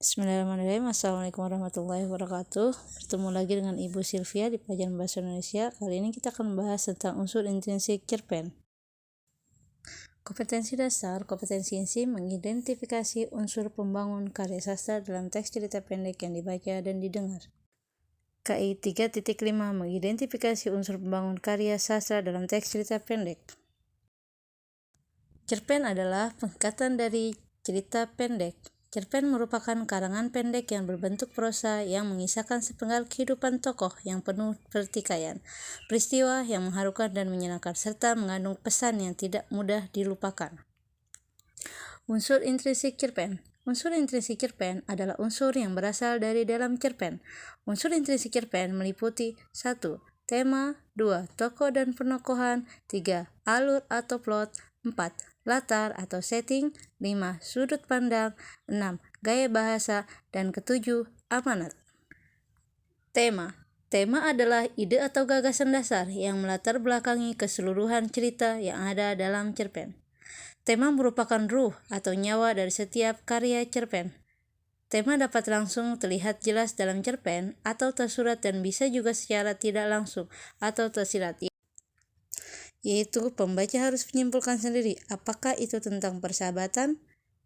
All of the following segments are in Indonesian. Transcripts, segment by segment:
Bismillahirrahmanirrahim. Assalamualaikum warahmatullahi wabarakatuh. Bertemu lagi dengan Ibu Sylvia di pelajaran bahasa Indonesia. Kali ini kita akan membahas tentang unsur intrinsik cerpen. Kompetensi dasar, kompetensi insi mengidentifikasi unsur pembangun karya sastra dalam teks cerita pendek yang dibaca dan didengar. KI 3.5 mengidentifikasi unsur pembangun karya sastra dalam teks cerita pendek. Cerpen adalah singkatan dari cerita pendek. Cerpen merupakan karangan pendek yang berbentuk prosa yang mengisahkan sepenggal kehidupan tokoh yang penuh pertikaian, peristiwa yang mengharukan dan menyenangkan, serta mengandung pesan yang tidak mudah dilupakan. Unsur intrinsik cerpen. Unsur intrinsik cerpen adalah unsur yang berasal dari dalam cerpen. Unsur intrinsik cerpen meliputi 1. Tema, 2. Tokoh dan penokohan, 3. Alur atau plot, 4. Latar atau setting, 5. Sudut pandang, 6. Gaya bahasa, dan ke-7. Amanat. Tema. Tema adalah ide atau gagasan dasar yang melatar belakangi keseluruhan cerita yang ada dalam cerpen. Tema merupakan ruh atau nyawa dari setiap karya cerpen. Tema dapat langsung terlihat jelas dalam cerpen atau tersurat dan bisa juga secara tidak langsung atau tersirat, yaitu pembaca harus menyimpulkan sendiri apakah itu tentang persahabatan,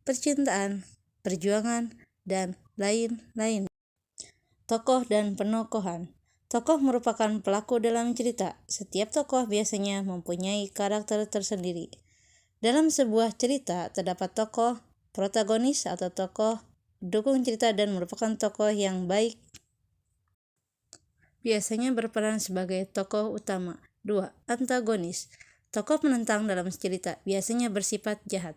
percintaan, perjuangan, dan lain-lain. Tokoh dan penokohan. Tokoh merupakan pelaku dalam cerita. Setiap tokoh biasanya mempunyai karakter tersendiri. Dalam sebuah cerita terdapat tokoh protagonis atau tokoh dukung cerita dan merupakan tokoh yang baik. Biasanya berperan sebagai tokoh utama. 2. Antagonis. Tokoh penentang dalam cerita biasanya bersifat jahat.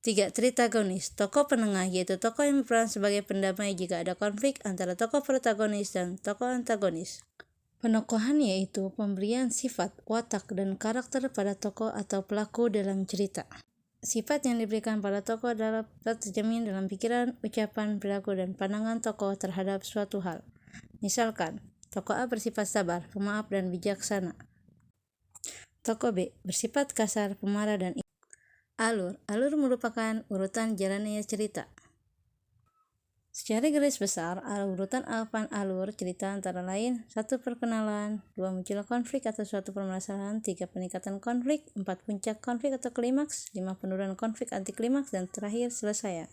3. Tritagonis. Tokoh penengah yaitu tokoh yang berperan sebagai pendamai jika ada konflik antara tokoh protagonis dan tokoh antagonis. Penokohan yaitu pemberian sifat, watak, dan karakter pada tokoh atau pelaku dalam cerita. Sifat yang diberikan pada tokoh dapat tercermin dalam pikiran, ucapan, perilaku, dan pandangan tokoh terhadap suatu hal. Misalkan, tokoh A bersifat sabar, pemaaf, dan bijaksana. Tokoh B bersifat kasar, pemarah, dan alur. Alur merupakan urutan jalannya cerita. Secara garis besar, urutan alur cerita antara lain 1. Perkenalan, 2. Munculnya konflik atau suatu permasalahan, 3. Peningkatan konflik, 4. Puncak konflik atau klimaks, 5. Penurunan konflik anti klimaks, dan terakhir selesai.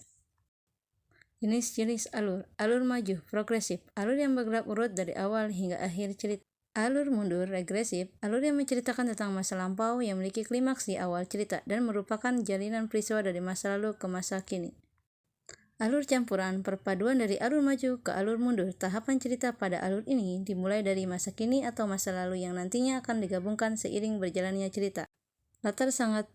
Jenis-jenis alur. Alur maju, progresif, alur yang bergerak urut dari awal hingga akhir cerita. Alur mundur, regresif, alur yang menceritakan tentang masa lampau yang memiliki klimaks di awal cerita dan merupakan jalinan peristiwa dari masa lalu ke masa kini. Alur campuran, perpaduan dari alur maju ke alur mundur. Tahapan cerita pada alur ini dimulai dari masa kini atau masa lalu yang nantinya akan digabungkan seiring berjalannya cerita. Latar sangat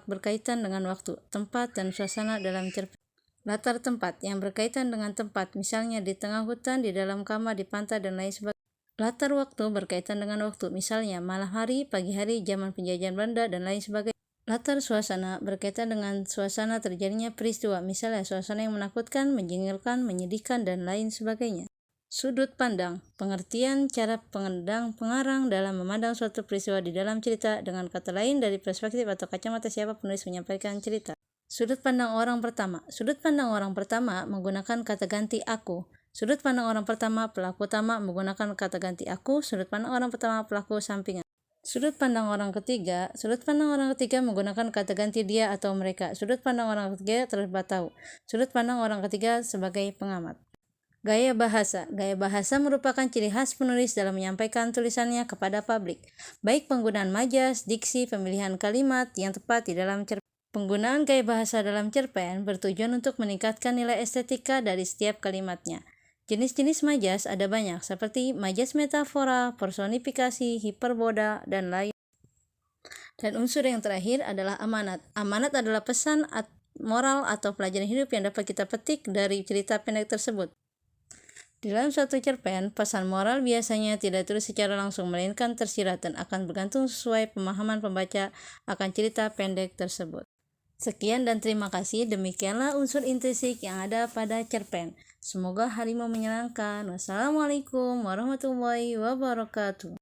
berkaitan dengan waktu, tempat, dan suasana dalam cerpen. Latar tempat yang berkaitan dengan tempat, misalnya di tengah hutan, di dalam kamar, di pantai, dan lain sebagainya. Latar waktu berkaitan dengan waktu, misalnya malam hari, pagi hari, zaman penjajahan Belanda, dan lain sebagainya. Latar suasana berkaitan dengan suasana terjadinya peristiwa, misalnya suasana yang menakutkan, menjengkelkan, menyedihkan, dan lain sebagainya. Sudut pandang, pengertian cara pengarang dalam memandang suatu peristiwa di dalam cerita, dengan kata lain dari perspektif atau kacamata siapa penulis menyampaikan cerita. Sudut pandang orang pertama. Sudut pandang orang pertama menggunakan kata ganti aku. Sudut pandang orang pertama pelaku utama menggunakan kata ganti aku. Sudut pandang orang pertama pelaku sampingan. Sudut pandang orang ketiga. Sudut pandang orang ketiga menggunakan kata ganti dia atau mereka. Sudut pandang orang ketiga terlibat tahu. Sudut pandang orang ketiga sebagai pengamat. Gaya bahasa. Gaya bahasa merupakan ciri khas penulis dalam menyampaikan tulisannya kepada publik. Baik penggunaan majas, diksi, pemilihan kalimat yang tepat di dalam cerpen. Penggunaan gaya bahasa dalam cerpen bertujuan untuk meningkatkan nilai estetika dari setiap kalimatnya. Jenis-jenis majas ada banyak, seperti majas metafora, personifikasi, hiperbola, dan lain. Dan unsur yang terakhir adalah amanat. Amanat adalah pesan moral atau pelajaran hidup yang dapat kita petik dari cerita pendek tersebut. Di dalam suatu cerpen, pesan moral biasanya tidak ditulis secara langsung, melainkan tersirat dan akan bergantung sesuai pemahaman pembaca akan cerita pendek tersebut. Sekian dan terima kasih. Demikianlah unsur intrinsik yang ada pada cerpen. Semoga harimu menyenangkan. Wassalamualaikum warahmatullahi wabarakatuh.